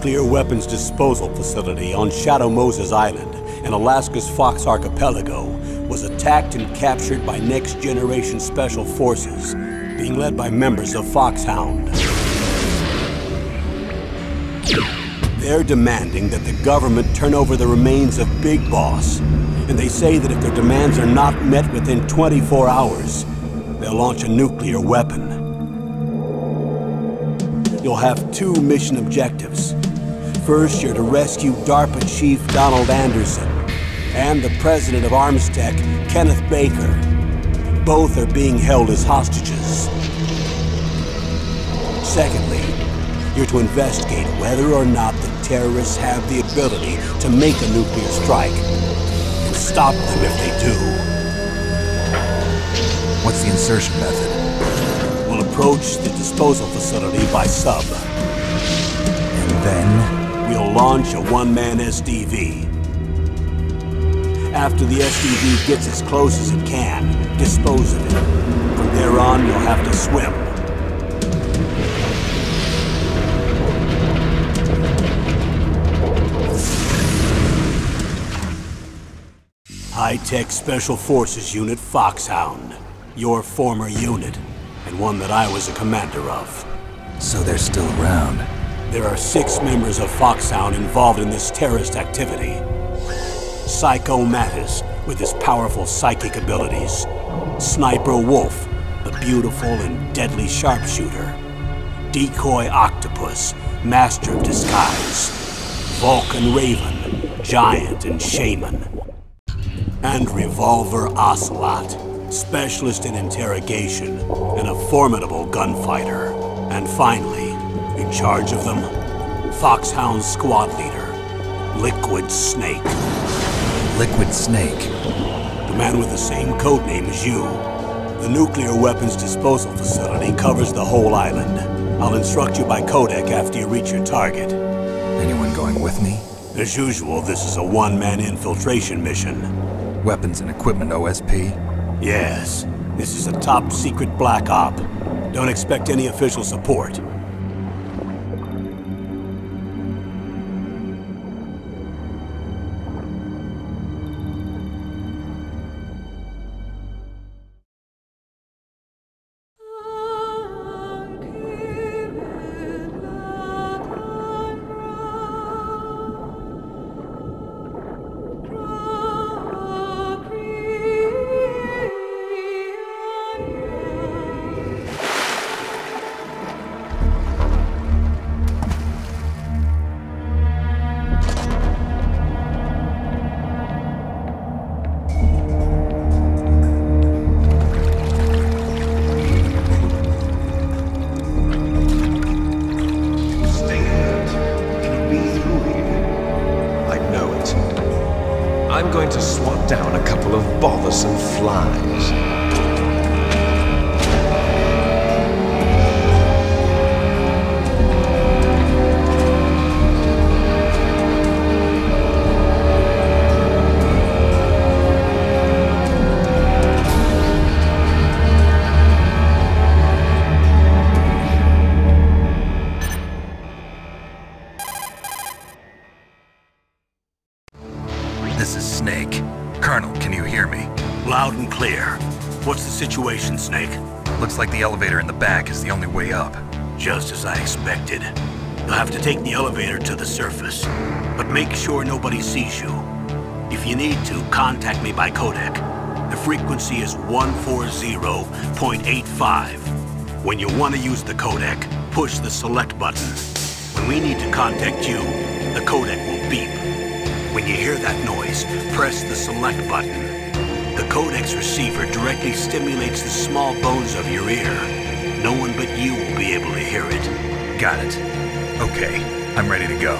nuclear weapons disposal facility on Shadow Moses Island in Alaska's Fox Archipelago was attacked and captured by next-generation special forces, being led by members of Foxhound. They're demanding that the government turn over the remains of Big Boss, and they say that if their demands are not met within 24 hours, they'll launch a nuclear weapon. You'll have two mission objectives. First, you're to rescue DARPA Chief Donald Anderson and the president of Armstech, Kenneth Baker. Both are being held as hostages. Secondly, you're to investigate whether or not the terrorists have the ability to make a nuclear strike and stop them if they do. What's the insertion method? We'll approach the disposal facility by sub. And then? We'll launch a one-man SDV. After the SDV gets as close as it can, dispose of it. From there on, you'll have to swim. High-Tech Special Forces Unit Foxhound. Your former unit, and one that I was a commander of. So they're still around. There are 6 members of Foxhound involved in this terrorist activity. Psycho Mattis, with his powerful psychic abilities. Sniper Wolf, the beautiful and deadly sharpshooter. Decoy Octopus, master of disguise. Vulcan Raven, giant and shaman. And Revolver Ocelot, specialist in interrogation and a formidable gunfighter. And finally, in charge of them, Foxhound squad leader, Liquid Snake. Liquid Snake? The man with the same codename as you. The nuclear weapons disposal facility covers the whole island. I'll instruct you by codec after you reach your target. Anyone going with me? As usual, this is a one-man infiltration mission. Weapons and equipment OSP? Yes. This is a top-secret black op. Don't expect any official support. I'm going to swat down a couple of bothersome flies. This is Snake. Colonel, can you hear me? Loud and clear. What's the situation, Snake? Looks like the elevator in the back is the only way up. Just as I expected. You'll have to take the elevator to the surface, but make sure nobody sees you. If you need to, contact me by codec. The frequency is 140.85. When you want to use the codec, push the select button. When we need to contact you, the codec will beep. When you hear that noise, press the select button. The codec's receiver directly stimulates the small bones of your ear. No one but you will be able to hear it. Got it. Okay, I'm ready to go.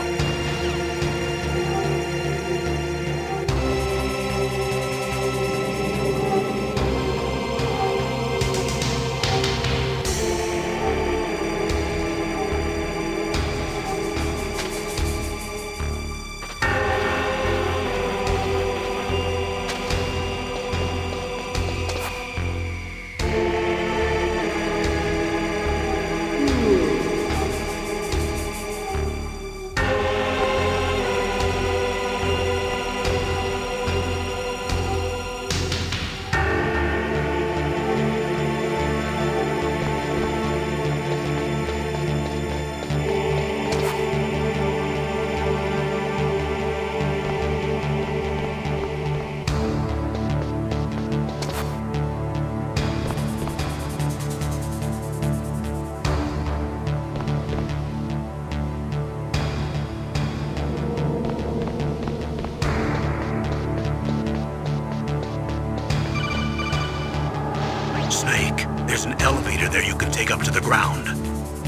Snake, there's an elevator there you can take up to the ground.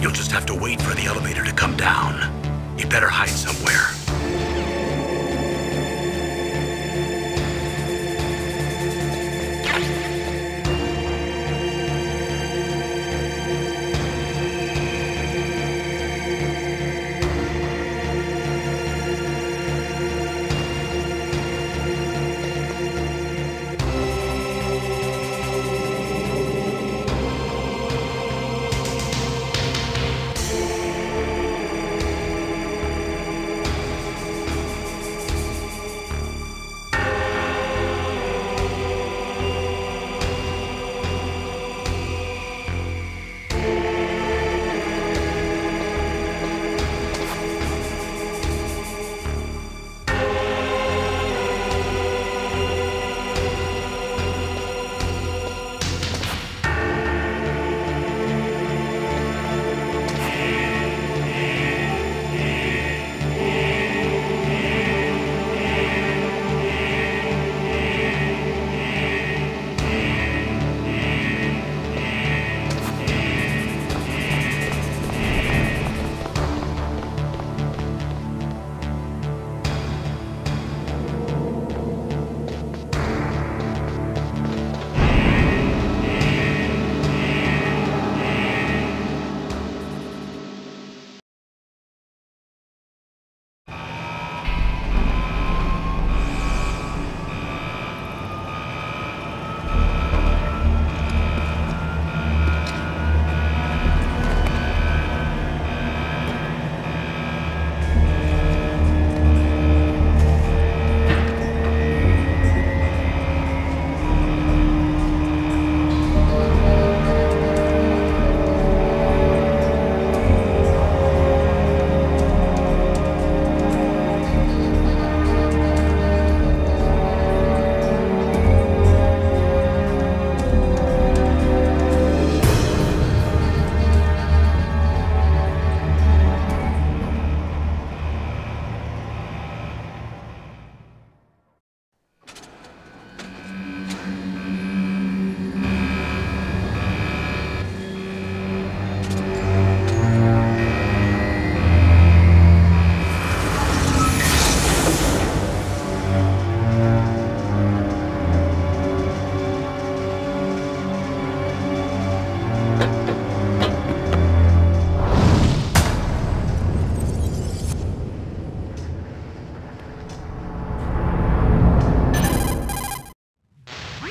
You'll just have to wait for the elevator to come down. You better hide somewhere.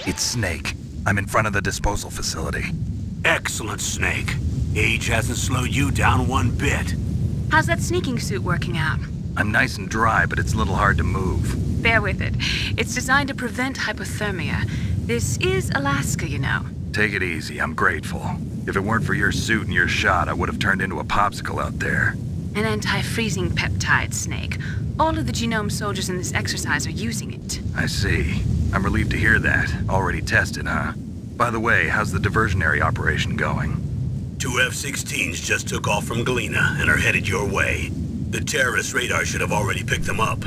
It's Snake. I'm in front of the disposal facility. Excellent, Snake. Age hasn't slowed you down one bit. How's that sneaking suit working out? I'm nice and dry, but it's a little hard to move. Bear with it. It's designed to prevent hypothermia. This is Alaska, you know. Take it easy, I'm grateful. If it weren't for your suit and your shot, I would have turned into a popsicle out there. An anti-freezing peptide, Snake. All of the genome soldiers in this exercise are using it. I see. I'm relieved to hear that. Already tested, huh? By the way, how's the diversionary operation going? 2 F-16s just took off from Galena and are headed your way. The terrorist radar should have already picked them up.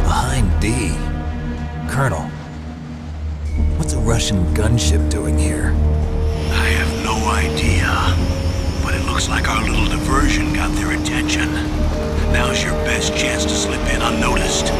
Behind D. Colonel, what's a Russian gunship doing here? I have no idea. But it looks like our little diversion got their attention. Now's your best chance to slip in unnoticed.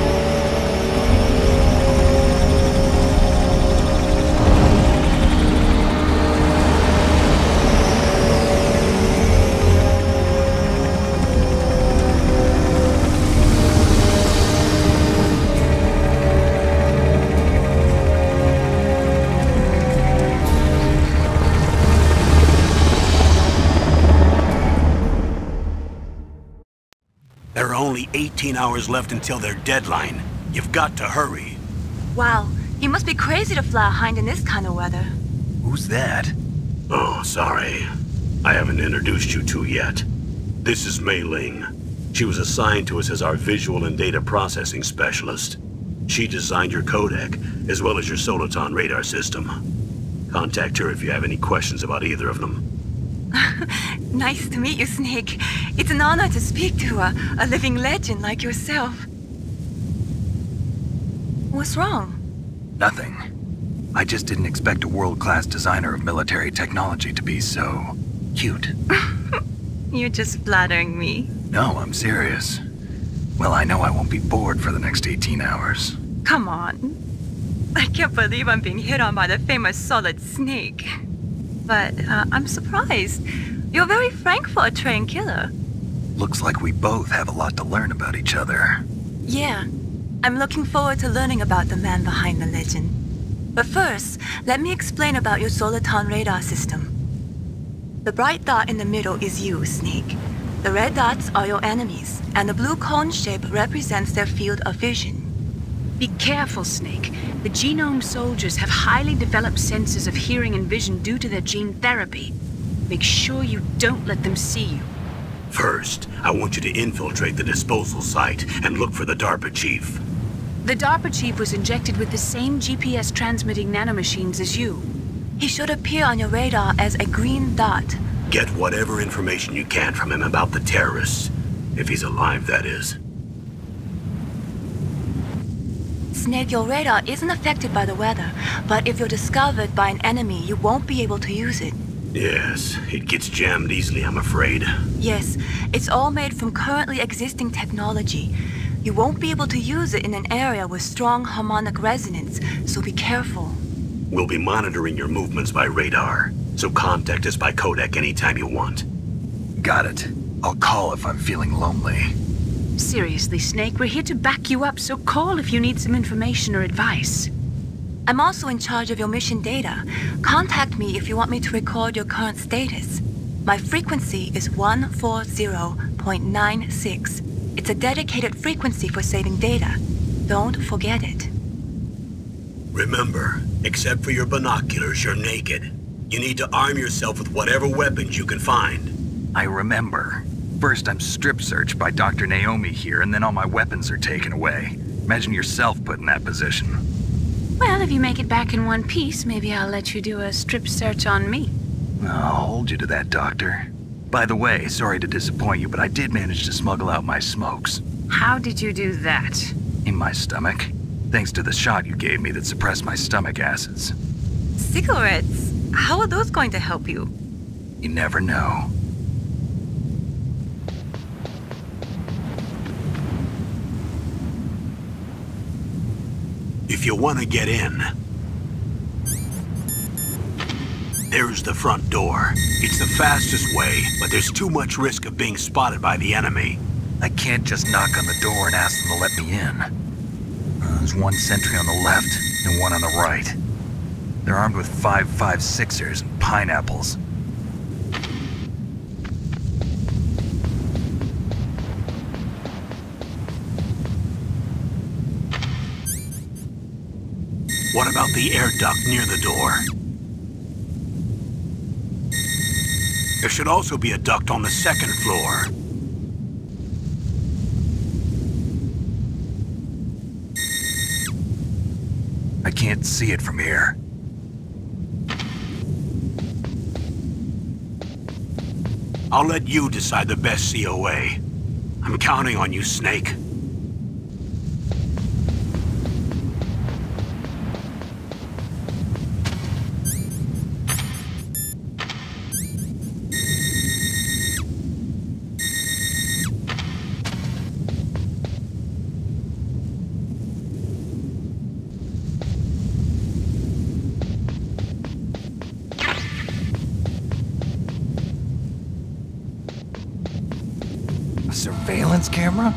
There are only 18 hours left until their deadline. You've got to hurry. Wow, you must be crazy to fly a hind in this kind of weather. Who's that? Oh, sorry. I haven't introduced you to yet. This is Mei Ling. She was assigned to us as our visual and data processing specialist. She designed your codec, as well as your Soliton radar system. Contact her if you have any questions about either of them. Nice to meet you, Snake. It's an honor to speak to a living legend like yourself. What's wrong? Nothing. I just didn't expect a world-class designer of military technology to be so... cute. You're just flattering me. No, I'm serious. Well, I know I won't be bored for the next 18 hours. Come on. I can't believe I'm being hit on by the famous Solid Snake. But I'm surprised. You're very frank for a trained killer. Looks like we both have a lot to learn about each other. Yeah. I'm looking forward to learning about the man behind the legend. But first, let me explain about your Soliton radar system. The bright dot in the middle is you, Snake. The red dots are your enemies, and the blue cone shape represents their field of vision. Be careful, Snake. The genome soldiers have highly developed senses of hearing and vision due to their gene therapy. Make sure you don't let them see you. First, I want you to infiltrate the disposal site and look for the DARPA chief. The DARPA chief was injected with the same GPS transmitting nanomachines as you. He should appear on your radar as a green dot. Get whatever information you can from him about the terrorists. If he's alive, that is. Snake, your radar isn't affected by the weather, but if you're discovered by an enemy, you won't be able to use it. Yes, it gets jammed easily, I'm afraid. Yes, it's all made from currently existing technology. You won't be able to use it in an area with strong harmonic resonance, so be careful. We'll be monitoring your movements by radar, so contact us by codec anytime you want. Got it. I'll call if I'm feeling lonely. Seriously, Snake, we're here to back you up, so call if you need some information or advice. I'm also in charge of your mission data. Contact me if you want me to record your current status. My frequency is 140.96. It's a dedicated frequency for saving data. Don't forget it. Remember, except for your binoculars, you're naked. You need to arm yourself with whatever weapons you can find. I remember. First I'm strip searched by Dr. Naomi here, and then all my weapons are taken away. Imagine yourself put in that position. Well, if you make it back in one piece, maybe I'll let you do a strip search on me. I'll hold you to that, Doctor. By the way, sorry to disappoint you, but I did manage to smuggle out my smokes. How did you do that? In my stomach. Thanks to the shot you gave me that suppressed my stomach acids. Cigarettes? How are those going to help you? You never know. If you want to get in, there's the front door. It's the fastest way, but there's too much risk of being spotted by the enemy. I can't just knock on the door and ask them to let me in. There's one sentry on the left and one on the right. They're armed with 5.56ers and pineapples. What about the air duct near the door? There should also be a duct on the second floor. I can't see it from here. I'll let you decide the best COA. I'm counting on you, Snake. A surveillance camera?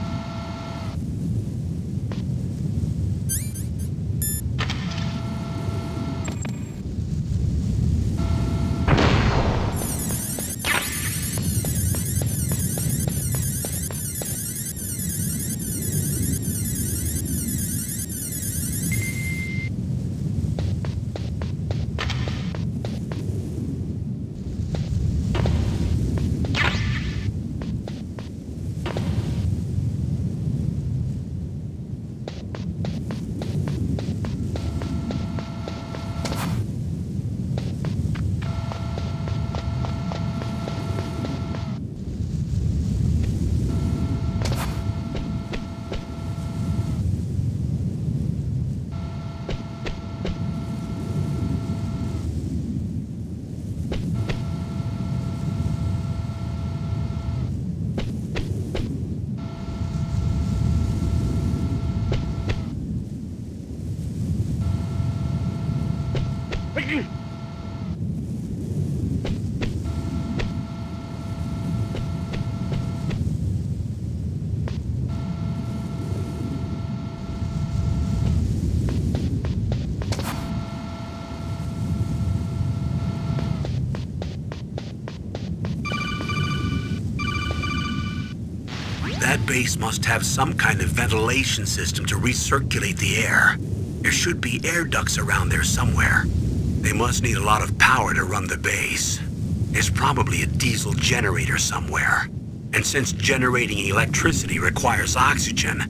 base must have some kind of ventilation system to recirculate the air. There should be air ducts around there somewhere. They must need a lot of power to run the base. There's probably a diesel generator somewhere. And since generating electricity requires oxygen,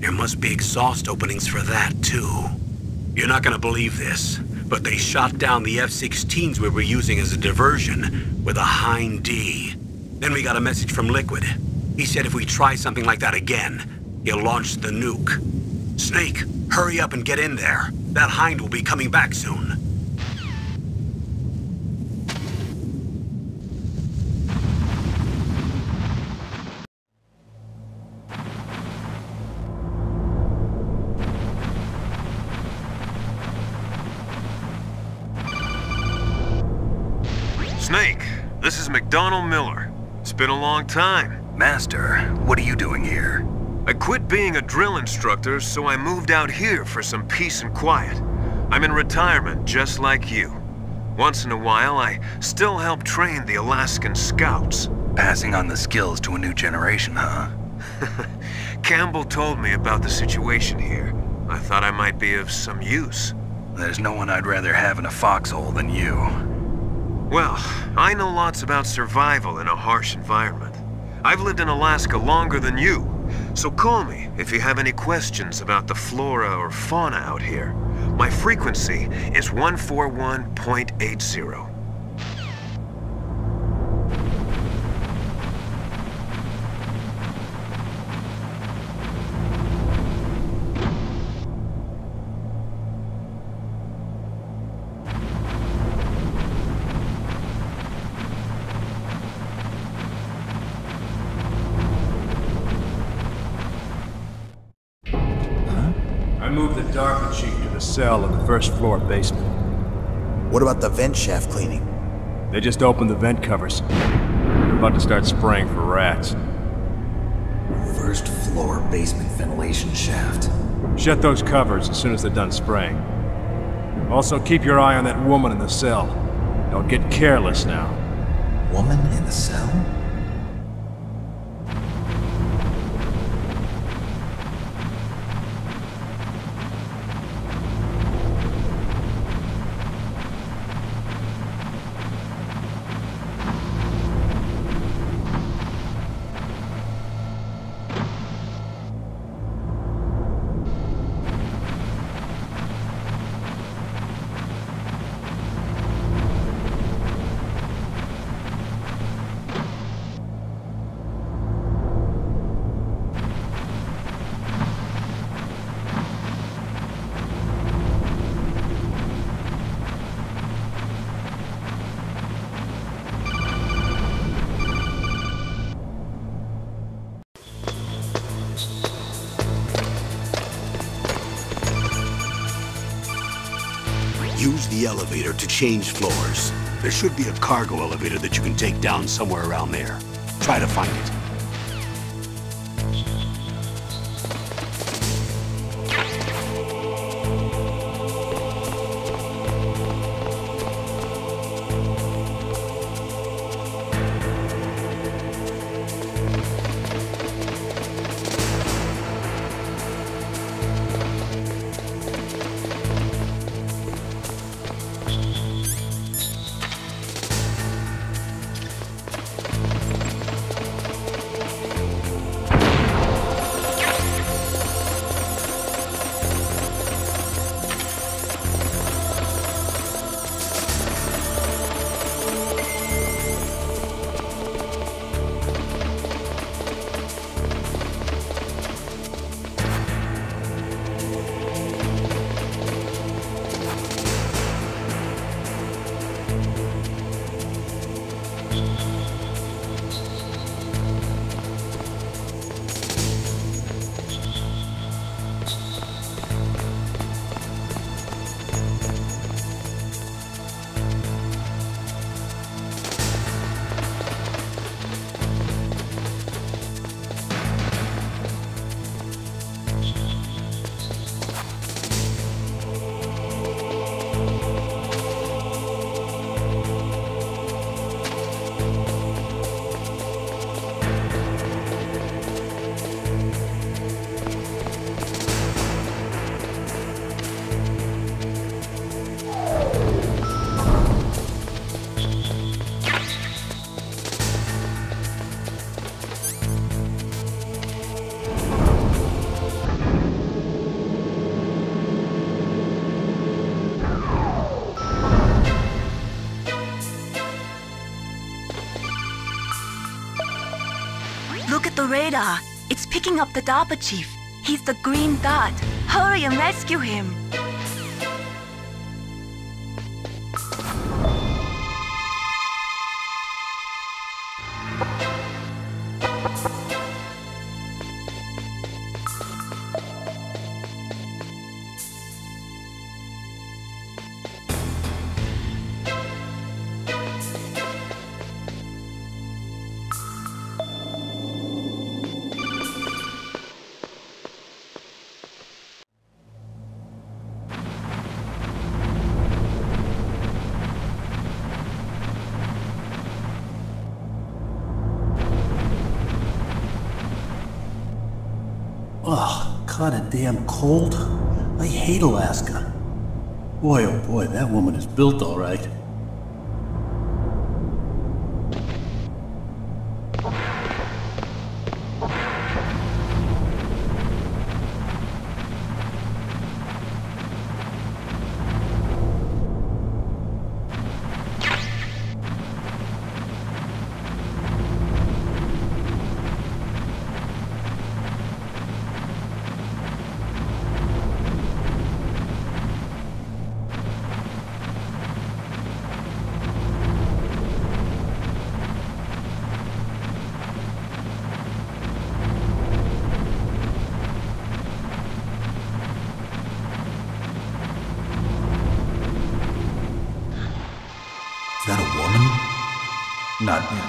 there must be exhaust openings for that too. You're not gonna believe this, but they shot down the F-16s we were using as a diversion with a Hind D. Then we got a message from Liquid. He said if we try something like that again, he'll launch the nuke. Snake, hurry up and get in there. That Hind will be coming back soon. Snake, this is McDonald Miller. It's been a long time. Master, what are you doing here? I quit being a drill instructor, so I moved out here for some peace and quiet. I'm in retirement, just like you. Once in a while, I still help train the Alaskan Scouts. Passing on the skills to a new generation, huh? Campbell told me about the situation here. I thought I might be of some use. There's no one I'd rather have in a foxhole than you. Well, I know lots about survival in a harsh environment. I've lived in Alaska longer than you, so call me if you have any questions about the flora or fauna out here. My frequency is 141.80. Move the Darker Chief to the cell in the first floor basement. What about the vent shaft cleaning? They just opened the vent covers. They're about to start spraying for rats. First floor basement ventilation shaft. Shut those covers as soon as they're done spraying. Also keep your eye on that woman in the cell. Don't get careless now. Woman in the cell? Use the elevator to change floors. There should be a cargo elevator that you can take down somewhere around there. Try to find it. radar. It's picking up the DARPA chief. He's the green dot. Hurry and rescue him. Ugh, kinda damn cold. I hate Alaska. Boy, oh boy, that woman is built all right. Is that a woman? Not yet.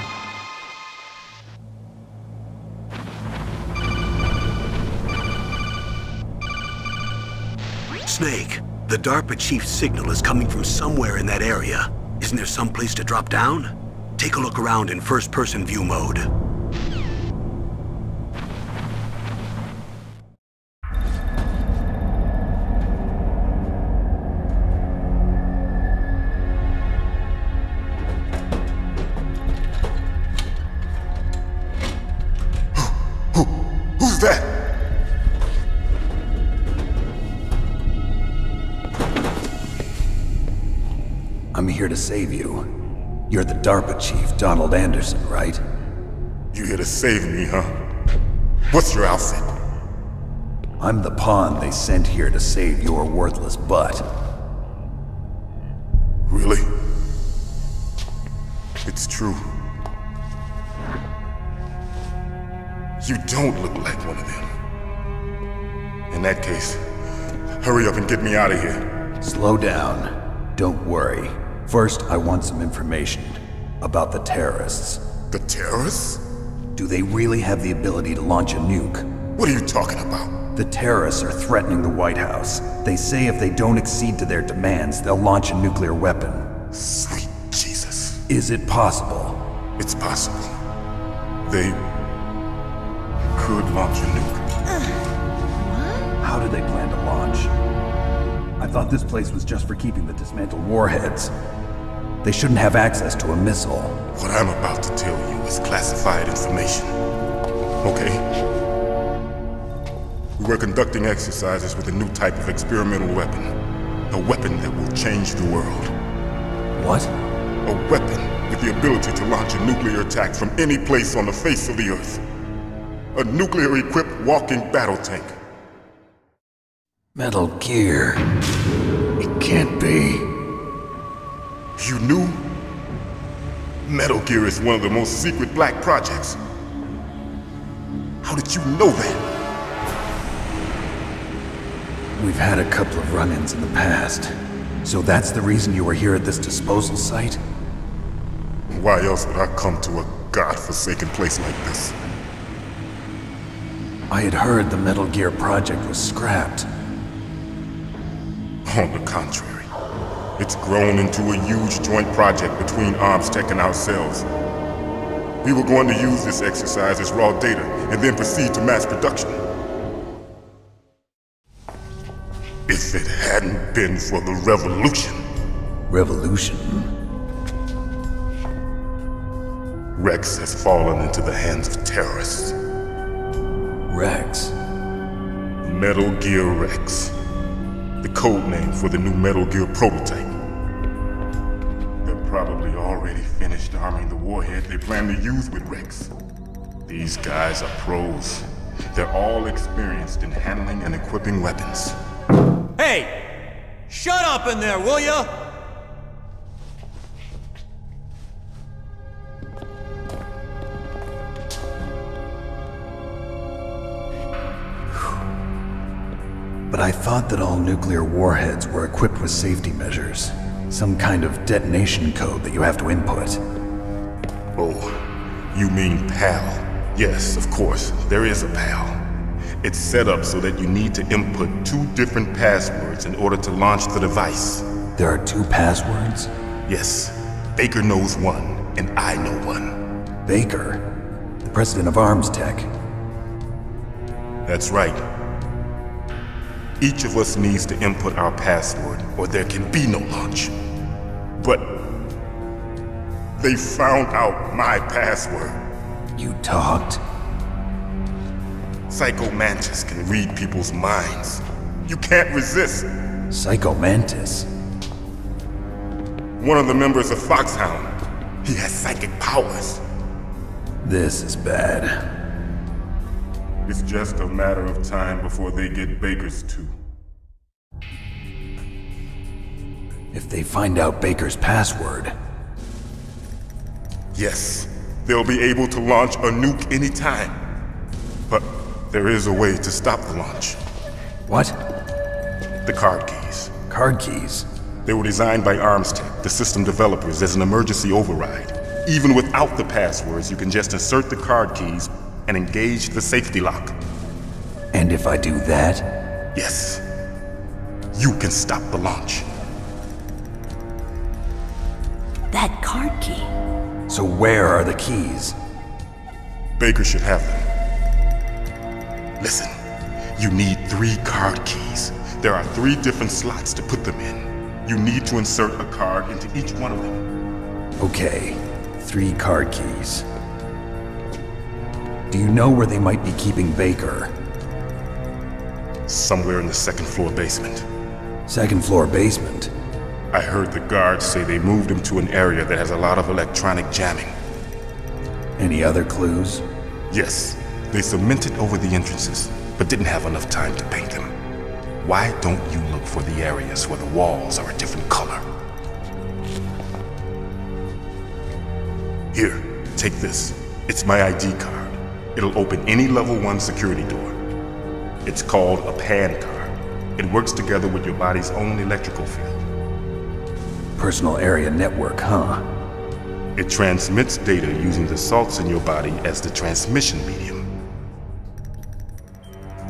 Snake, the DARPA chief's signal is coming from somewhere in that area. Isn't there some place to drop down? Take a look around in first-person view mode. Who's that? I'm here to save you. You're the DARPA chief, Donald Anderson, right? You here to save me, huh? What's your outfit? I'm the pawn they sent here to save your worthless butt. Really? It's true. You don't look like one of them. In that case, hurry up and get me out of here. Slow down. Don't worry. First, I want some information about the terrorists. The terrorists? Do they really have the ability to launch a nuke? What are you talking about? The terrorists are threatening the White House. They say if they don't accede to their demands, they'll launch a nuclear weapon. Sweet Jesus. Is it possible? It's possible. They could launch a nuke. How do they plan to launch? I thought this place was just for keeping the dismantled warheads. They shouldn't have access to a missile. What I'm about to tell you is classified information. Okay? We were conducting exercises with a new type of experimental weapon. A weapon that will change the world. What? A weapon with the ability to launch a nuclear attack from any place on the face of the Earth. A nuclear-equipped walking battle tank. Metal Gear. It can't be. You knew? Metal Gear is one of the most secret black projects. How did you know that? We've had a couple of run-ins in the past. So that's the reason you were here at this disposal site? Why else would I come to a godforsaken place like this? I had heard the Metal Gear project was scrapped. On the contrary, it's grown into a huge joint project between Arms Tech and ourselves. We were going to use this exercise as raw data and then proceed to mass production. If it hadn't been for the revolution. Revolution? Rex has fallen into the hands of terrorists. Rex? Metal Gear Rex. The code name for the new Metal Gear prototype. They're probably already finished arming the warhead they plan to use with Rex. These guys are pros. They're all experienced in handling and equipping weapons. Hey! Shut up in there, will ya? But I thought that all nuclear warheads were equipped with safety measures. Some kind of detonation code that you have to input. Oh, you mean PAL? Yes, of course, there is a PAL. It's set up so that you need to input 2 different passwords in order to launch the device. There are 2 passwords? Yes, Baker knows one, and I know one. Baker? The president of Arms Tech? That's right. Each of us needs to input our password, or there can be no launch. But they found out my password. You talked? Psycho Mantis can read people's minds. You can't resist. Psycho Mantis? One of the members of Foxhound. He has psychic powers. This is bad. It's just a matter of time before they get Baker's too. If they find out Baker's password... Yes, they'll be able to launch a nuke anytime. But there is a way to stop the launch. What? The card keys. Card keys? They were designed by Arms Tech, the system developers, as an emergency override. Even without the passwords, you can just insert the card keys and engage the safety lock. And if I do that? Yes. You can stop the launch. That card key. So where are the keys? Baker should have them. Listen, you need 3 card keys. There are 3 different slots to put them in. You need to insert a card into each one of them. Okay, 3 card keys. Do you know where they might be keeping Baker? Somewhere in the 2nd floor basement. 2nd floor basement? I heard the guards say they moved him to an area that has a lot of electronic jamming. Any other clues? Yes, they cemented over the entrances, but didn't have enough time to paint them. Why don't you look for the areas where the walls are a different color? Here, take this. It's my ID card. It'll open any level 1 security door. It's called a PAN card. It works together with your body's own electrical field. Personal area network, huh? It transmits data using the salts in your body as the transmission medium.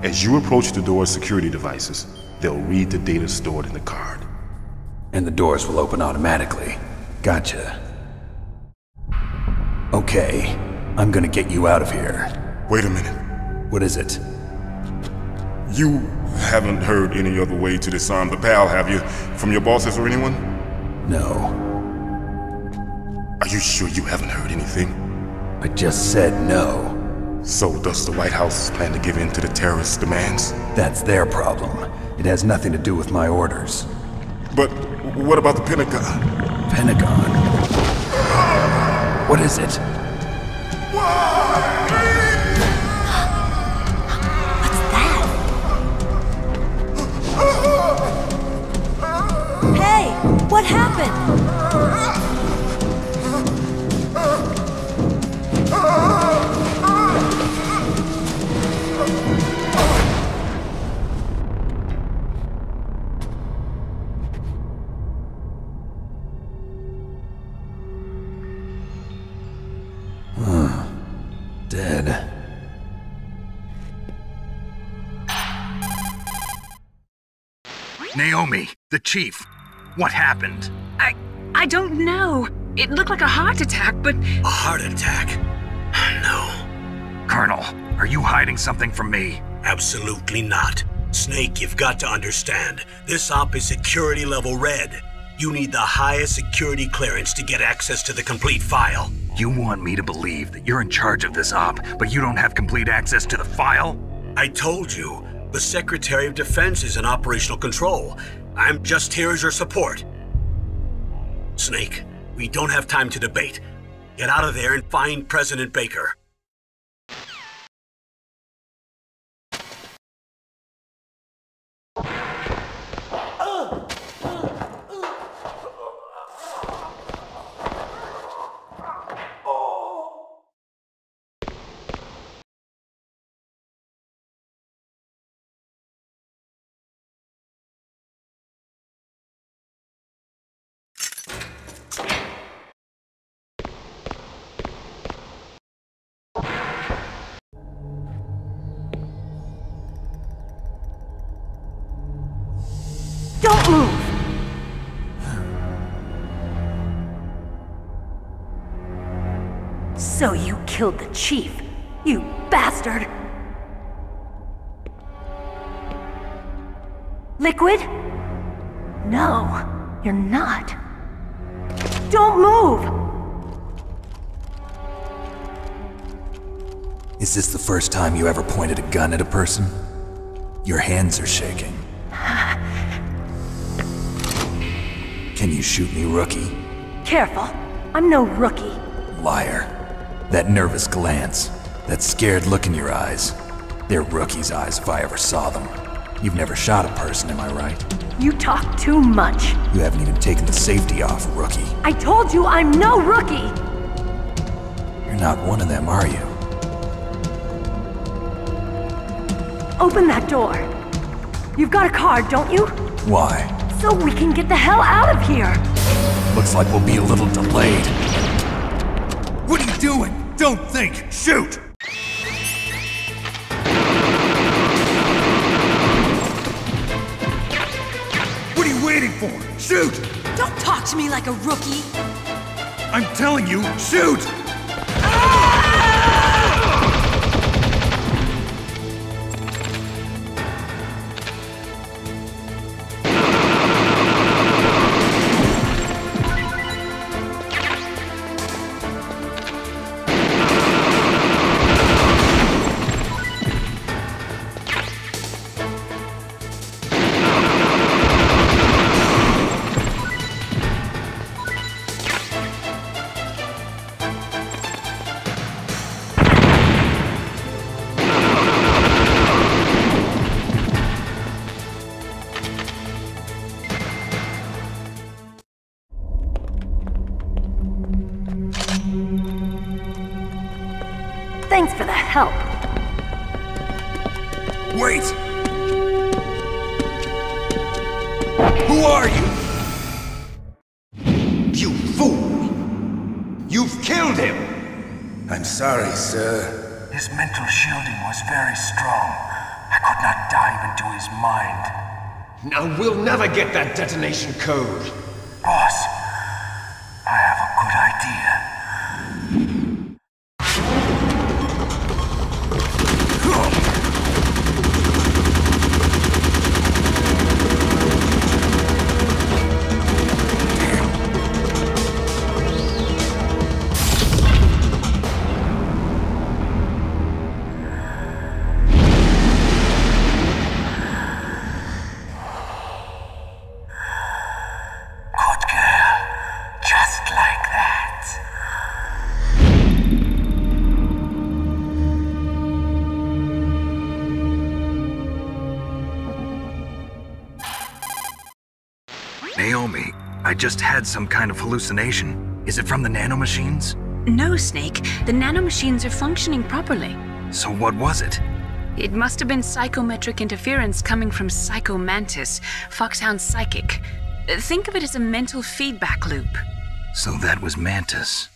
As you approach the door's security devices, they'll read the data stored in the card. And the doors will open automatically. Gotcha. Okay, I'm gonna get you out of here. Wait a minute. What is it? You haven't heard any other way to disarm the PAL, have you? From your bosses or anyone? No. Are you sure you haven't heard anything? I just said no. So does the White House plan to give in to the terrorists' demands? That's their problem. It has nothing to do with my orders. But what about the Pentagon? Pentagon? What is it? What's that? Hey, what happened? Dead. Naomi, the chief. What happened? I don't know. It looked like a heart attack, but... A heart attack? No. Colonel, are you hiding something from me? Absolutely not. Snake, you've got to understand. This op is security level red. You need the highest security clearance to get access to the complete file. You want me to believe that you're in charge of this op, but you don't have complete access to the file? I told you, the Secretary of Defense is in operational control. I'm just here as your support. Snake, we don't have time to debate. Get out of there and find President Baker. Don't move! So you killed the chief, you bastard! Liquid? No, you're not. Don't move! Is this the first time you ever pointed a gun at a person? Your hands are shaking. Can you shoot me, rookie? Careful, I'm no rookie. Liar. That nervous glance, that scared look in your eyes. They're rookie's eyes if I ever saw them. You've never shot a person, am I right? You talk too much. You haven't even taken the safety off, rookie. I told you I'm no rookie! You're not one of them, are you? Open that door. You've got a card, don't you? Why? So we can get the hell out of here! Looks like we'll be a little delayed. What are you doing? Don't think! Shoot! What are you waiting for? Shoot! Don't talk to me like a rookie! I'm telling you, shoot! Thanks for the help. Wait! Who are you? You fool! You've killed him! I'm sorry, sir. His mental shielding was very strong. I could not dive into his mind. Now we'll never get that detonation code. Boss, I have a good idea. Naomi, I just had some kind of hallucination. Is it from the nanomachines? No, Snake. The nanomachines are functioning properly. So what was it? It must have been psychometric interference coming from Psycho Mantis, Foxhound's psychic. Think of it as a mental feedback loop. So that was Mantis.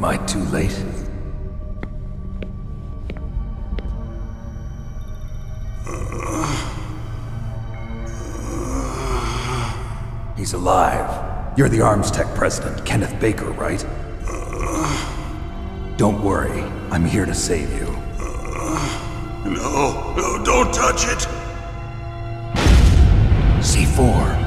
Am I too late? He's alive. You're the Arms Tech president, Kenneth Baker, right? Don't worry. I'm here to save you. No, don't touch it! C4.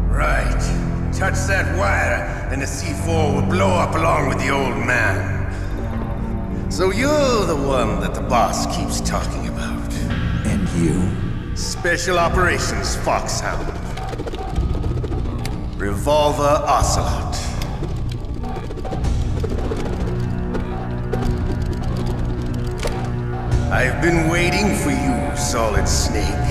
Right. Touch that wire, and the C4 will blow up along with the old man. So you're the one that the boss keeps talking about. And you? Special Operations Foxhound. Revolver Ocelot. I've been waiting for you, Solid Snake.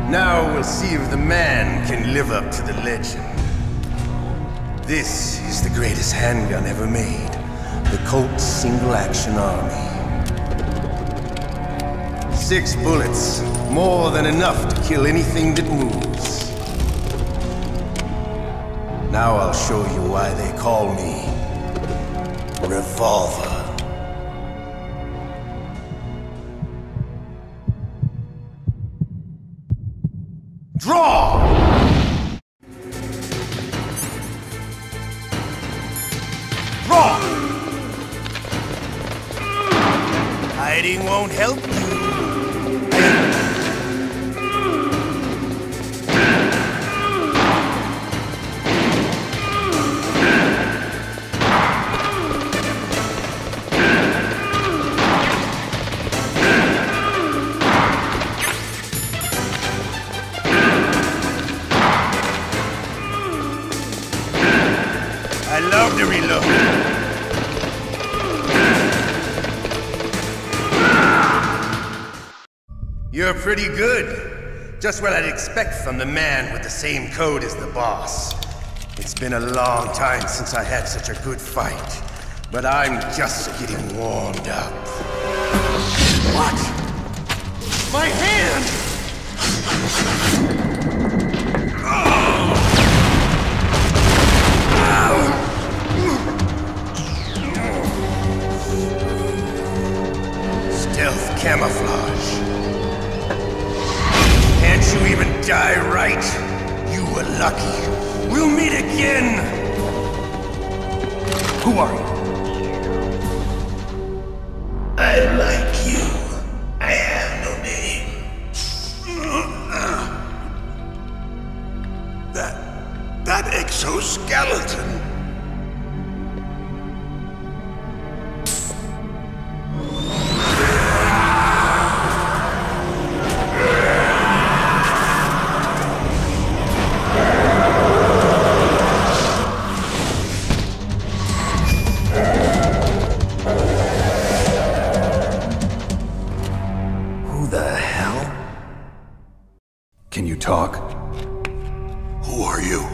Now we'll see if the man can live up to the legend. This is the greatest handgun ever made. The Colt Single Action Army. 6 bullets, more than enough to kill anything that moves. Now I'll show you why they call me Revolver. Draw! Hiding won't help you. I love to reload. You're pretty good. Just what I'd expect from the man with the same code as the boss. It's been a long time since I had such a good fight, but I'm just getting warmed up. What? My hand! Stealth camouflage. Can't you even die right? You were lucky. We'll meet again! Who are you? I like you. I have no name. That exoskeleton. Talk? Who are you?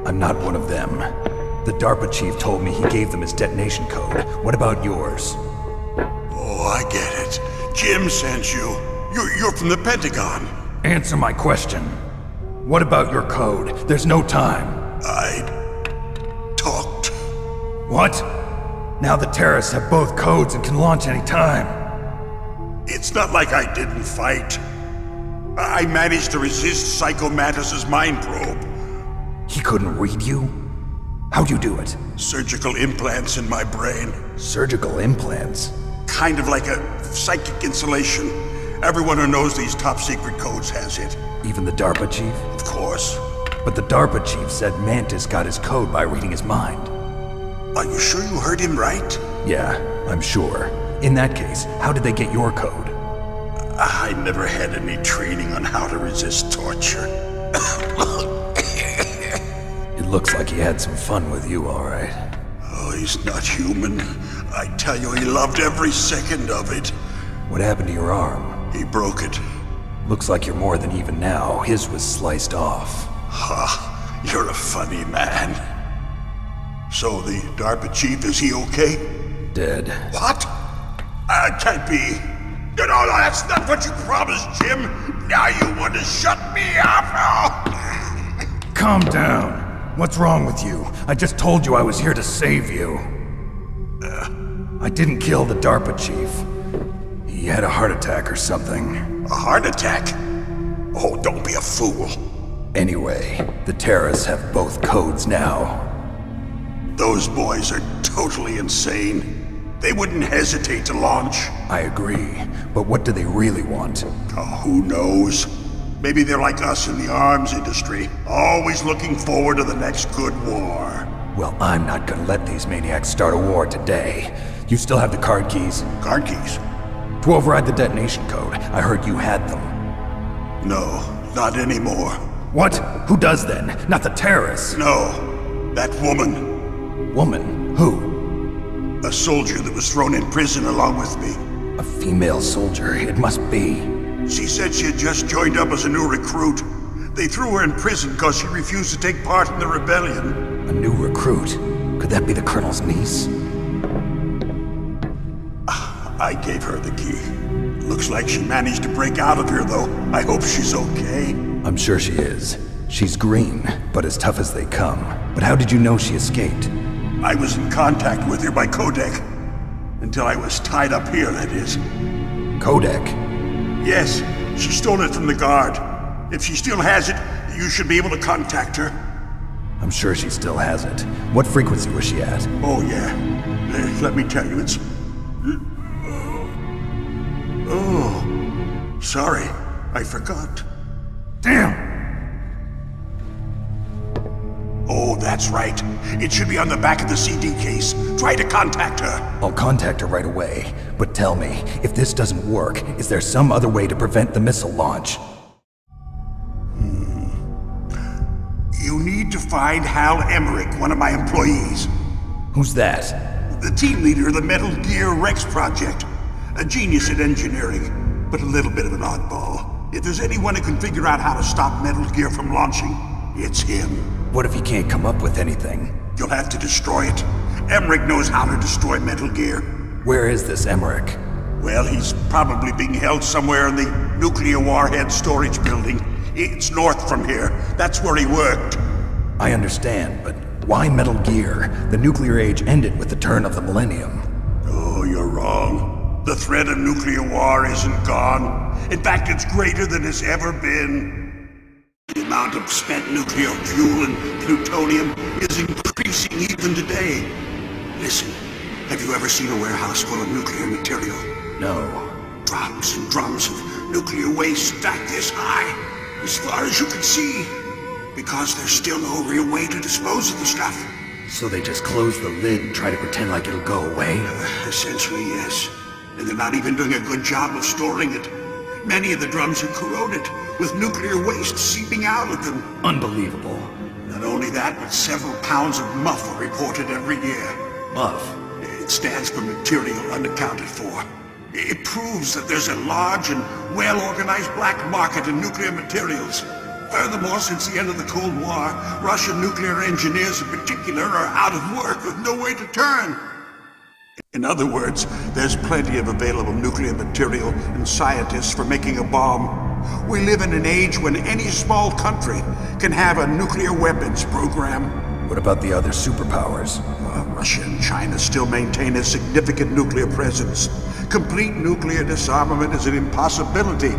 I'm not one of them. The DARPA chief told me he gave them his detonation code. What about yours? Oh, I get it. Jim sent you. You're from the Pentagon. Answer my question. What about your code? There's no time. I talked. What? Now the terrorists have both codes and can launch any time. It's not like I didn't fight. I managed to resist Psycho Mantis's mind probe. He couldn't read you? How'd you do it? Surgical implants in my brain. Surgical implants? Kind of like a psychic insulation. Everyone who knows these top secret codes has it. Even the DARPA chief? Of course. But the DARPA chief said Mantis got his code by reading his mind. Are you sure you heard him right? Yeah, I'm sure. In that case, how did they get your code? I never had any training on how to resist torture. It looks like he had some fun with you, all right. Oh, he's not human. I tell you, he loved every second of it. What happened to your arm? He broke it. Looks like you're more than even now. His was sliced off. Ha, you're a funny man. So the DARPA chief, is he okay? Dead. What? Can't be. No, that's not what you promised, Jim. Now you want to shut me up? Calm down. What's wrong with you? I just told you I was here to save you. I didn't kill the DARPA chief. He had a heart attack or something. A heart attack? Oh, don't be a fool. Anyway, the terrorists have both codes now. Those boys are totally insane. They wouldn't hesitate to launch. I agree, but what do they really want? Oh, who knows? Maybe they're like us in the arms industry, always looking forward to the next good war. Well, I'm not gonna let these maniacs start a war today. You still have the card keys? Card keys? To override the detonation code. I heard you had them. No, not anymore. What? Who does then? Not the terrorists? No, that woman. Woman? Who? A soldier that was thrown in prison along with me. A female soldier, it must be. She said she had just joined up as a new recruit. They threw her in prison because she refused to take part in the rebellion. A new recruit? Could that be the Colonel's niece? I gave her the key. Looks like she managed to break out of here, though. I hope she's okay. I'm sure she is. She's green, but as tough as they come. But how did you know she escaped? I was in contact with her by codec. Until I was tied up here, that is. Codec? Yes, she stole it from the guard. If she still has it, you should be able to contact her. I'm sure she still has it. What frequency was she at? Oh, yeah. Let me tell you, it's... Oh, sorry. I forgot. Damn! Oh, that's right. It should be on the back of the CD case. Try to contact her. I'll contact her right away. But tell me, if this doesn't work, is there some other way to prevent the missile launch? You need to find Hal Emmerich, one of my employees. Who's that? The team leader of the Metal Gear Rex project. A genius at engineering, but a little bit of an oddball. If there's anyone who can figure out how to stop Metal Gear from launching, it's him. What if he can't come up with anything? You'll have to destroy it. Emmerich knows how to destroy Metal Gear. Where is this Emmerich? Well, he's probably being held somewhere in the nuclear warhead storage building. It's north from here. That's where he worked. I understand, but why Metal Gear? The nuclear age ended with the turn of the millennium. Oh, you're wrong. The threat of nuclear war isn't gone. In fact, it's greater than it's ever been. The amount of spent nuclear fuel and plutonium is increasing even today. Listen, have you ever seen a warehouse full of nuclear material? No. Drums and drums of nuclear waste stacked this high, as far as you can see. Because there's still no real way to dispose of the stuff. So they just close the lid and try to pretend like it'll go away? Essentially, yes. And they're not even doing a good job of storing it. Many of the drums are corroded, with nuclear waste seeping out of them. Unbelievable. Not only that, but several pounds of muff are reported every year. Muff? It stands for material unaccounted for. It proves that there's a large and well-organized black market in nuclear materials. Furthermore, since the end of the Cold War, Russian nuclear engineers in particular are out of work with no way to turn. In other words, there's plenty of available nuclear material and scientists for making a bomb. We live in an age when any small country can have a nuclear weapons program. What about the other superpowers? Russia and China still maintain a significant nuclear presence. Complete nuclear disarmament is an impossibility.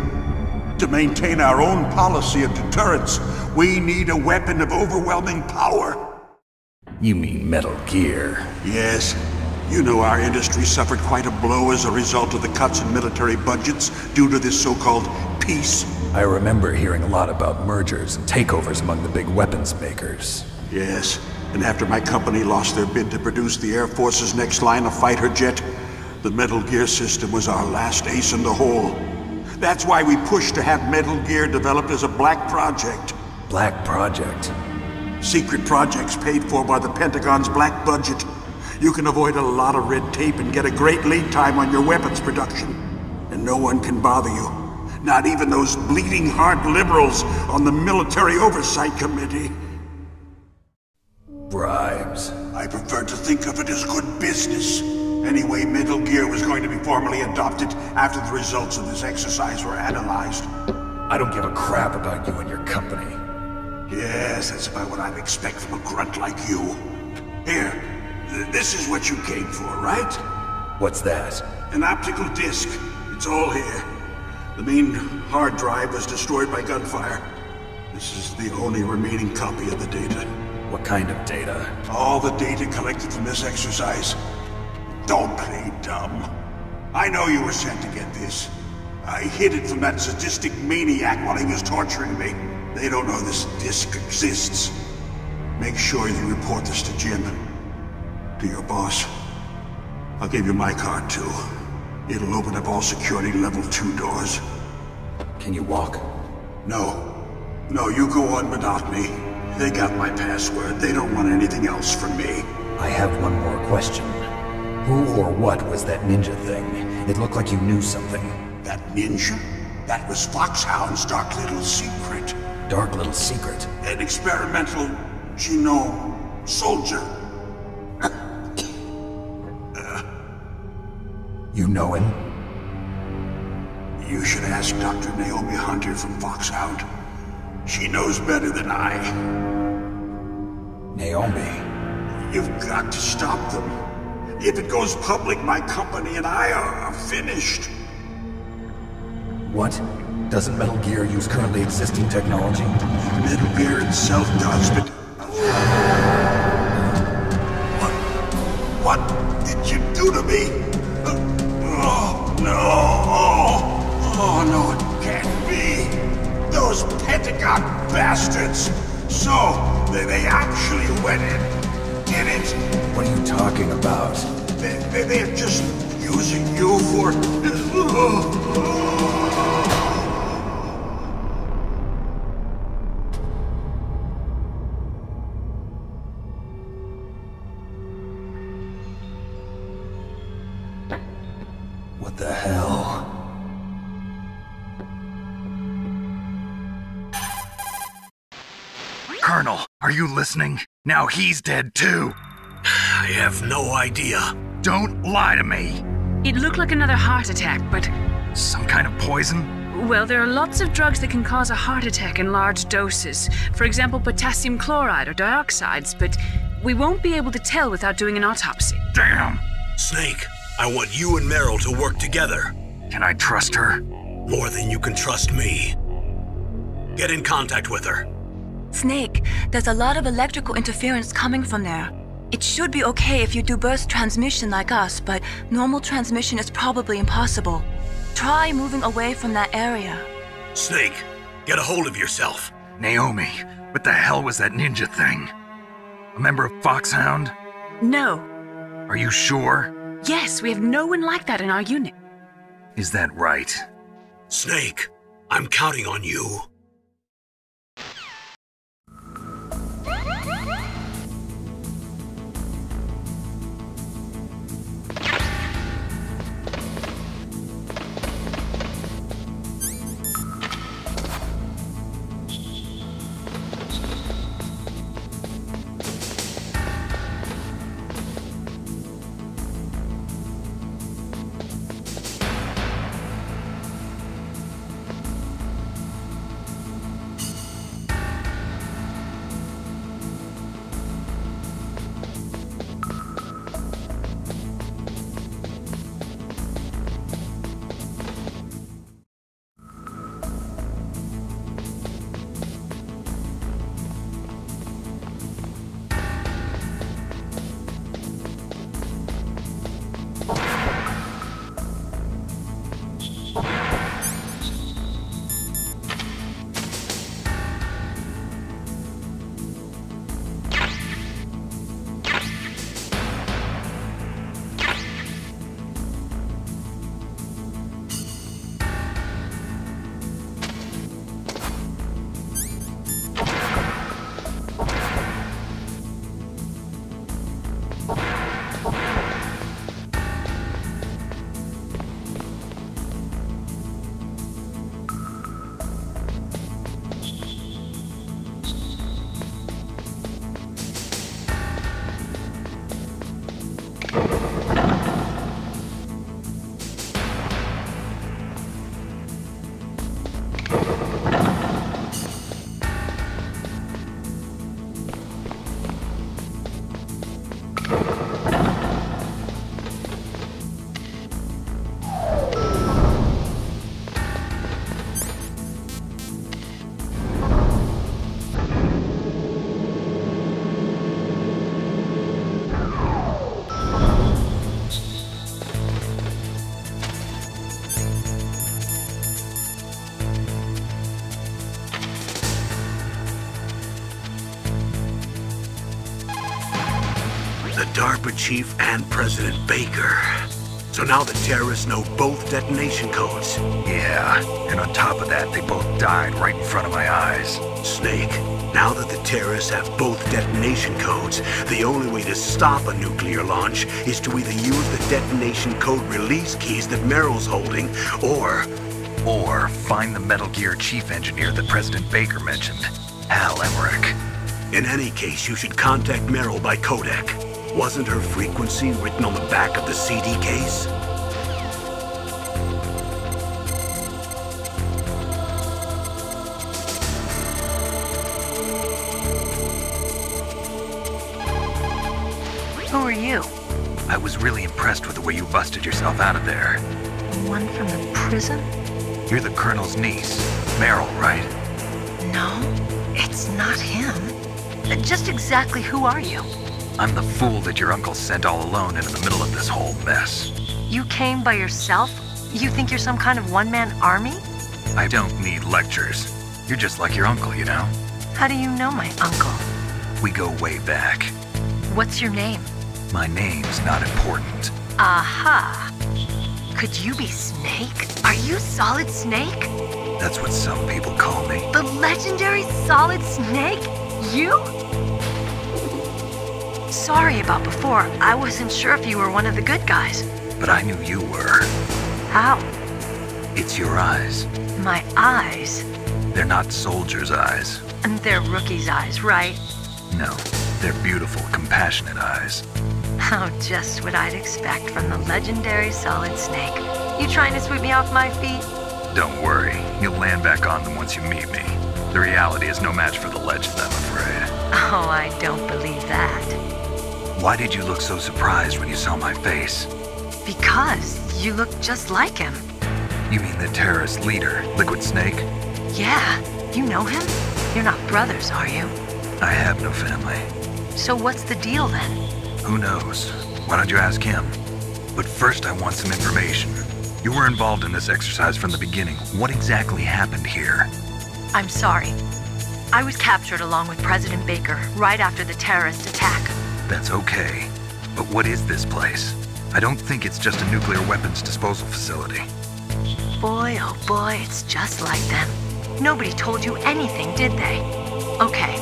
To maintain our own policy of deterrence, we need a weapon of overwhelming power. You mean Metal Gear? Yes. You know our industry suffered quite a blow as a result of the cuts in military budgets due to this so-called peace. I remember hearing a lot about mergers and takeovers among the big weapons makers. Yes, and after my company lost their bid to produce the Air Force's next line of fighter jet, the Metal Gear system was our last ace in the hole. That's why we pushed to have Metal Gear developed as a black project. Black project? Secret projects paid for by the Pentagon's black budget. You can avoid a lot of red tape and get a great lead time on your weapons production. And no one can bother you. Not even those bleeding heart liberals on the Military Oversight Committee. Bribes. I prefer to think of it as good business. Anyway, Metal Gear was going to be formally adopted after the results of this exercise were analyzed. I don't give a crap about you and your company. Yes, that's about what I'd expect from a grunt like you. Here, this is what you came for, right? What's that? An optical disc. It's all here. The main hard drive was destroyed by gunfire. This is the only remaining copy of the data. What kind of data? All the data collected from this exercise. Don't play dumb. I know you were sent to get this. I hid it from that sadistic maniac while he was torturing me. They don't know this disc exists. Make sure you report this to Jim. To your boss. I'll give you my card too. It'll open up all security level 2 doors. Can you walk? No. No, you go on without me. They got my password. They don't want anything else from me. I have one more question. Who or what was that ninja thing? It looked like you knew something. That ninja? That was Foxhound's dark little secret. Dark little secret? An experimental genome soldier. You know him? You should ask Dr. Naomi Hunter from Foxhound. She knows better than I. Naomi? You've got to stop them. If it goes public, my company and I are finished. What? Doesn't Metal Gear use currently existing technology? Metal Gear itself does, but... What did you do to me? Oh, no! Oh, no, it can't be! Those Pentagon bastards! So, they actually went in, did it? What are you talking about? They're just using you for... What the hell? Colonel, are you listening? Now he's dead too. I have no idea. Don't lie to me. It looked like another heart attack, but... Some kind of poison? Well, there are lots of drugs that can cause a heart attack in large doses. For example, potassium chloride or dioxides, but we won't be able to tell without doing an autopsy. Damn! Snake, I want you and Meryl to work together. Can I trust her? More than you can trust me. Get in contact with her. Snake, there's a lot of electrical interference coming from there. It should be okay if you do burst transmission like us, but normal transmission is probably impossible. Try moving away from that area. Snake, get a hold of yourself. Naomi, what the hell was that ninja thing? A member of Foxhound? No. Are you sure? Yes, we have no one like that in our unit. Is that right? Snake, I'm counting on you. DARPA chief and President Baker. So now the terrorists know both detonation codes. Yeah, and on top of that, they both died right in front of my eyes. Snake, now that the terrorists have both detonation codes, the only way to stop a nuclear launch is to either use the detonation code release keys that Meryl's holding, or find the Metal Gear chief engineer that President Baker mentioned, Al Emmerich. In any case, you should contact Meryl by codec. Wasn't her frequency written on the back of the CD case? Who are you? I was really impressed with the way you busted yourself out of there. The one from the prison? You're the Colonel's niece, Meryl, right? No, it's not him. Just exactly who are you? I'm the fool that your uncle sent all alone into the middle of this whole mess. You came by yourself? You think you're some kind of one-man army? I don't need lectures. You're just like your uncle, you know? How do you know my uncle? We go way back. What's your name? My name's not important. Aha! Could you be Snake? Are you Solid Snake? That's what some people call me. The legendary Solid Snake? You? Sorry about before. I wasn't sure if you were one of the good guys. But I knew you were. How? It's your eyes. My eyes? They're not soldiers' eyes. And they're rookies' eyes, right? No, they're beautiful, compassionate eyes. Oh, just what I'd expect from the legendary Solid Snake. You trying to sweep me off my feet? Don't worry, you'll land back on them once you meet me. The reality is no match for the legend, I'm afraid. Oh, I don't believe that. Why did you look so surprised when you saw my face? Because you look just like him. You mean the terrorist leader, Liquid Snake? Yeah, you know him? You're not brothers, are you? I have no family. So what's the deal then? Who knows? Why don't you ask him? But first I want some information. You were involved in this exercise from the beginning. What exactly happened here? I'm sorry. I was captured along with President Baker right after the terrorist attack. That's okay. But what is this place? I don't think it's just a nuclear weapons disposal facility. Boy, oh boy, it's just like them. Nobody told you anything, did they? Okay,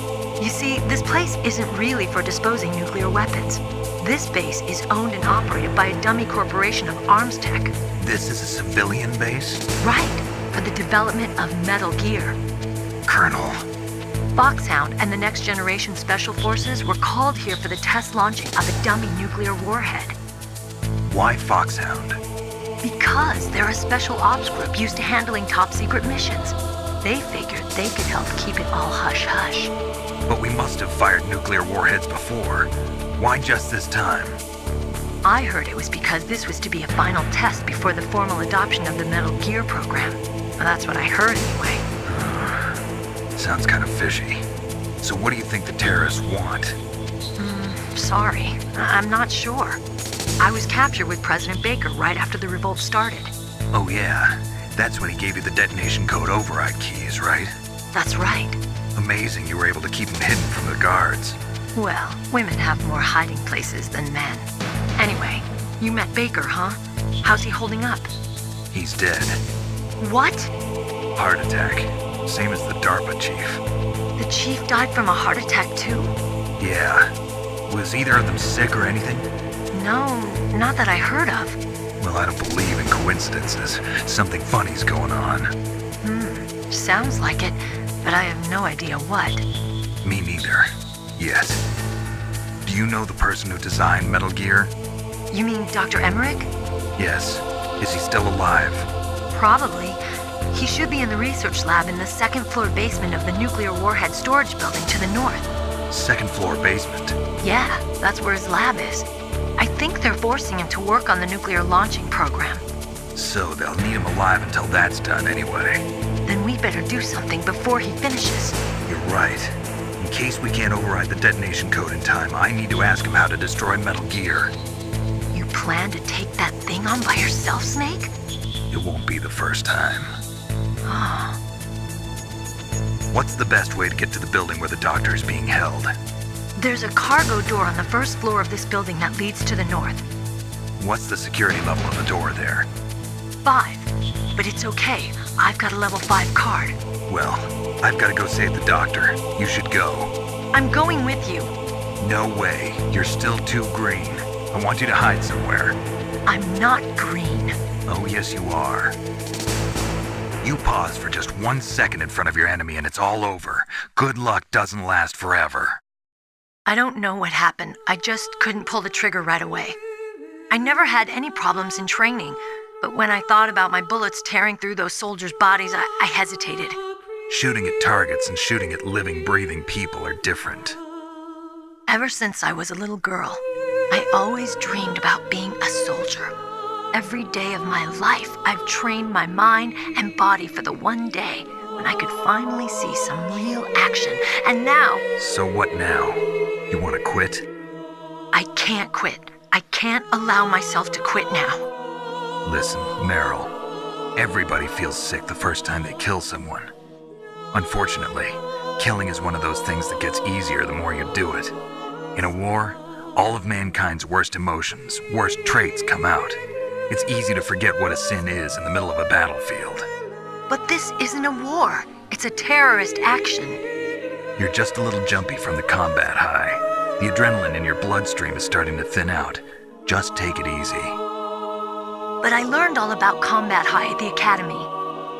you see, this place isn't really for disposing nuclear weapons. This base is owned and operated by a dummy corporation of arms tech. This is a civilian base? Right, for the development of Metal Gear. Colonel. Foxhound and the Next Generation Special Forces were called here for the test launching of a dummy nuclear warhead. Why Foxhound? Because they're a special ops group used to handling top-secret missions. They figured they could help keep it all hush-hush. But we must have fired nuclear warheads before. Why just this time? I heard it was because this was to be a final test before the formal adoption of the Metal Gear program. Well, that's what I heard anyway. Sounds kind of fishy. So what do you think the terrorists want? Sorry, I'm not sure. I was captured with President Baker right after the revolt started. Oh yeah, that's when he gave you the detonation code override keys, right? That's right. Amazing you were able to keep them hidden from the guards. Well, women have more hiding places than men. Anyway, you met Baker, huh? How's he holding up? He's dead. What? Heart attack. Same as the DARPA chief. The chief died from a heart attack too? Yeah. Was either of them sick or anything? No, not that I heard of. Well, I don't believe in coincidences. Something funny's going on. Sounds like it, but I have no idea what. Me neither. Yet. Do you know the person who designed Metal Gear? You mean Dr. Emmerich? Yes. Is he still alive? Probably. He should be in the research lab in the second-floor basement of the nuclear warhead storage building to the north. Second-floor basement? Yeah, that's where his lab is. I think they're forcing him to work on the nuclear launching program. So they'll need him alive until that's done anyway. Then we better do something before he finishes. You're right. In case we can't override the detonation code in time, I need to ask him how to destroy Metal Gear. You plan to take that thing on by yourself, Snake? It won't be the first time. What's the best way to get to the building where the doctor is being held? There's a cargo door on the first floor of this building that leads to the north. What's the security level of the door there? 5. But it's okay. I've got a level 5 card. Well, I've got to go save the doctor. You should go. I'm going with you. No way. You're still too green. I want you to hide somewhere. I'm not green. Oh, yes, you are. You pause for just 1 second in front of your enemy and it's all over. Good luck doesn't last forever. I don't know what happened. I just couldn't pull the trigger right away. I never had any problems in training, but when I thought about my bullets tearing through those soldiers' bodies, I hesitated. Shooting at targets and shooting at living, breathing people are different. Ever since I was a little girl, I always dreamed about being a soldier. Every day of my life, I've trained my mind and body for the one day when I could finally see some real action. And now... So what now? You want to quit? I can't quit. I can't allow myself to quit now. Listen, Meryl. Everybody feels sick the first time they kill someone. Unfortunately, killing is one of those things that gets easier the more you do it. In a war, all of mankind's worst emotions, worst traits come out. It's easy to forget what a sin is in the middle of a battlefield. But this isn't a war. It's a terrorist action. You're just a little jumpy from the combat high. The adrenaline in your bloodstream is starting to thin out. Just take it easy. But I learned all about combat high at the academy.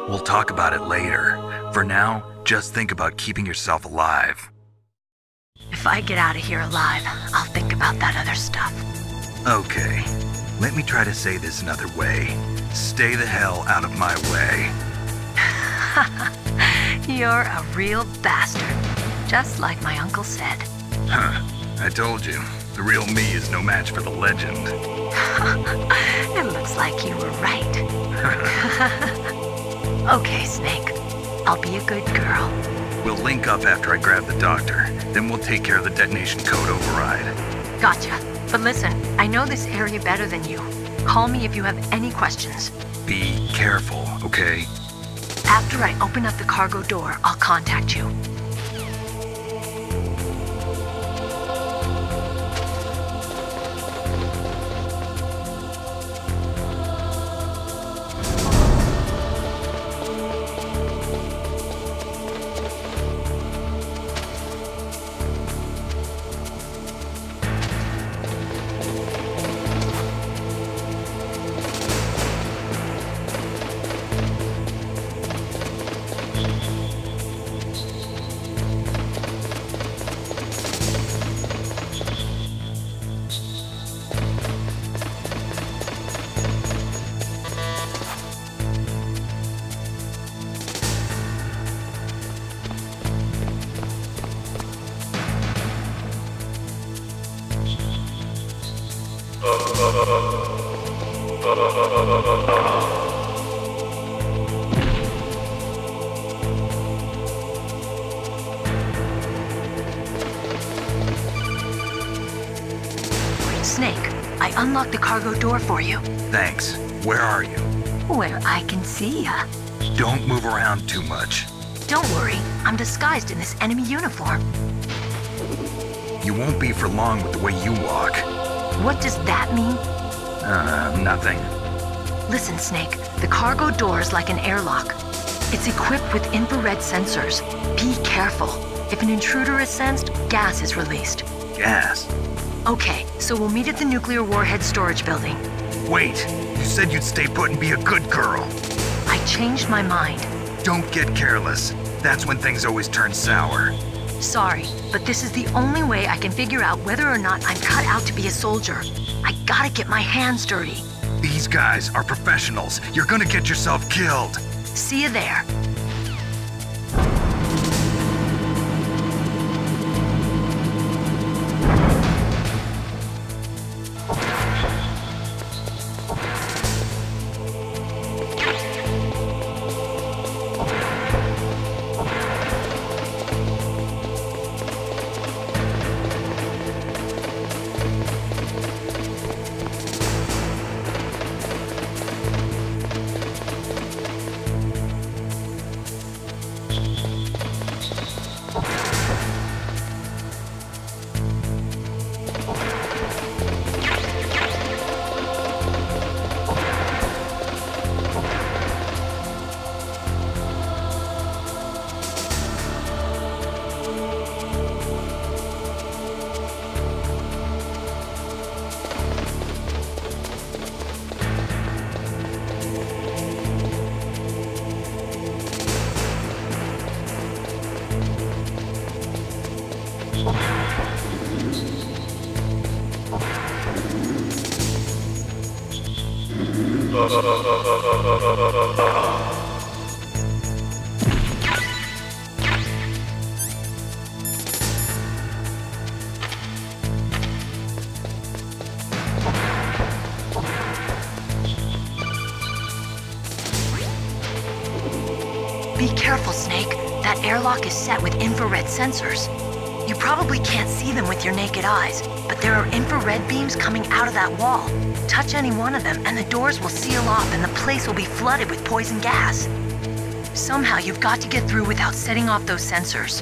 We'll talk about it later. For now, just think about keeping yourself alive. If I get out of here alive, I'll think about that other stuff. Okay. Let me try to say this another way. Stay the hell out of my way. You're a real bastard. Just like my uncle said. Huh. I told you. The real me is no match for the legend. It looks like you were right. Okay, Snake. I'll be a good girl. We'll link up after I grab the doctor. Then we'll take care of the detonation code override. Gotcha. But listen, I know this area better than you. Call me if you have any questions. Be careful, okay? After I open up the cargo door, I'll contact you. Snake, I unlocked the cargo door for you. Thanks. Where are you? Where I can see ya. Don't move around too much. Don't worry, I'm disguised in this enemy uniform. You won't be for long with the way you walk. What does that mean? Nothing. Listen, Snake, the cargo door is like an airlock. It's equipped with infrared sensors. Be careful. If an intruder is sensed, gas is released. Gas? Okay, so we'll meet at the nuclear warhead storage building. Wait, you said you'd stay put and be a good girl. I changed my mind. Don't get careless. That's when things always turn sour. Sorry, but this is the only way I can figure out whether or not I'm cut out to be a soldier. I gotta get my hands dirty. These guys are professionals. You're gonna get yourself killed. See you there. Be careful, Snake. That airlock is set with infrared sensors. You probably can't see them with your naked eyes, but there are infrared beams coming out of that wall. Touch any one of them and the doors will seal off and the place will be flooded with poison gas. Somehow you've got to get through without setting off those sensors.